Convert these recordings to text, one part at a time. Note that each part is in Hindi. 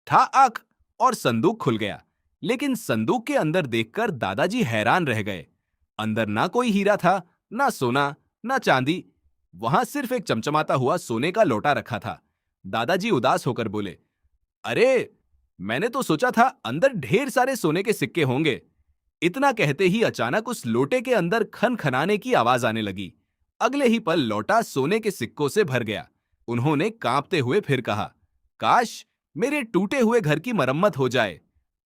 ठा आंख और संदूक खुल गया। लेकिन संदूक के अंदर देखकर दादाजी हैरान रह गए। अंदर ना कोई हीरा था, ना सोना, ना चांदी। वहां सिर्फ एक चमचमाता हुआ सोने का लोटा रखा था। दादाजी उदास होकर बोले, अरे, मैंने तो सोचा था अंदर ढेर सारे सोने के सिक्के होंगे। इतना कहते ही अचानक उस लोटे के अंदर खन खनाने की आवाज आने लगी। अगले ही पल लोटा सोने के सिक्कों से भर गया। उन्होंने कांपते हुए फिर कहा, काश मेरे टूटे हुए घर की मरम्मत हो जाए।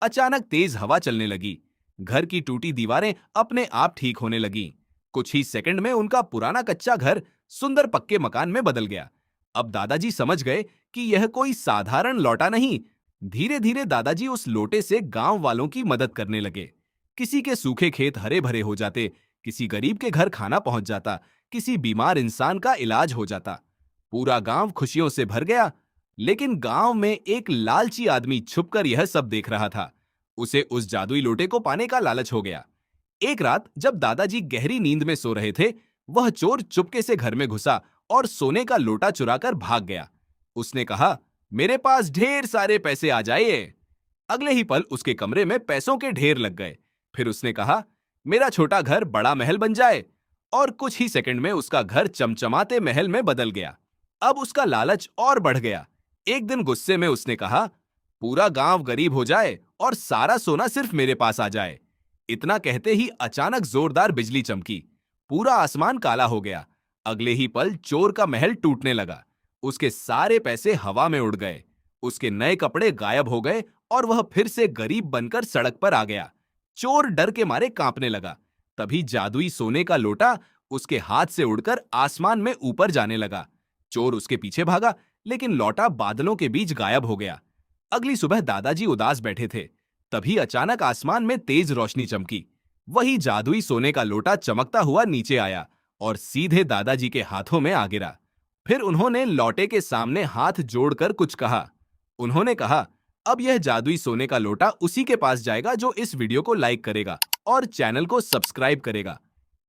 अचानक तेज हवा चलने लगी। घर की टूटी दीवारें अपने आप ठीक होने लगीं। कुछ ही सेकंड में उनका पुराना कच्चा घर सुंदर पक्के मकान में बदल गया। अब दादाजी समझ गए कि यह कोई साधारण लौटा नहीं। धीरे धीरे दादाजी उस लोटे से गांव वालों की मदद करने लगे। किसी के सूखे खेत हरे भरे हो जाते, किसी गरीब के घर खाना पहुंच जाता, किसी बीमार इंसान का इलाज हो जाता। पूरा गांव खुशियों से भर गया। लेकिन गांव में एक लालची आदमी छुपकर यह सब देख रहा था। उसे उस जादुई लोटे को पाने का लालच हो गया। एक रात जब दादाजी गहरी नींद में सो रहे थे, वह चोर चुपके से घर में घुसा और सोने का लोटा चुराकर भाग गया। उसने कहा, मेरे पास ढेर सारे पैसे आ जाए। अगले ही पल उसके कमरे में पैसों के ढेर लग गए। फिर उसने कहा, मेरा छोटा घर बड़ा महल बन जाए। और कुछ ही सेकंड में उसका घर चमचमाते महल में बदल गया। अब उसका लालच और बढ़ गया। एक दिन गुस्से में उसने कहा, पूरा गांव गरीब हो जाए और सारा सोना सिर्फ मेरे पास आ जाए। इतना कहते ही अचानक जोरदार बिजली चमकी। पूरा आसमान काला हो गया। अगले ही पल चोर का महल टूटने लगा। उसके सारे पैसे हवा में उड़ गए। उसके नए कपड़े गायब हो गए और वह फिर से गरीब बनकर सड़क पर आ गया। चोर डर के मारे कांपने लगा। तभी जादुई सोने का लोटा उसके हाथ से उड़कर आसमान में ऊपर जाने लगा। चोर उसके पीछे भागा, लेकिन लौटा बादलों के बीच गायब हो गया। अगली सुबह दादाजी उदास बैठे थे। तभी अचानक आसमान में तेज रोशनी चमकी। वही जादुई सोने का लोटा चमकता हुआ नीचे आया और सीधे दादाजी के हाथों में आ गिरा। फिर उन्होंने लौटे के सामने हाथ जोड़कर कुछ कहा। उन्होंने कहा, अब यह जादुई सोने का लोटा उसी के पास जाएगा जो इस वीडियो को लाइक करेगा और चैनल को सब्सक्राइब करेगा।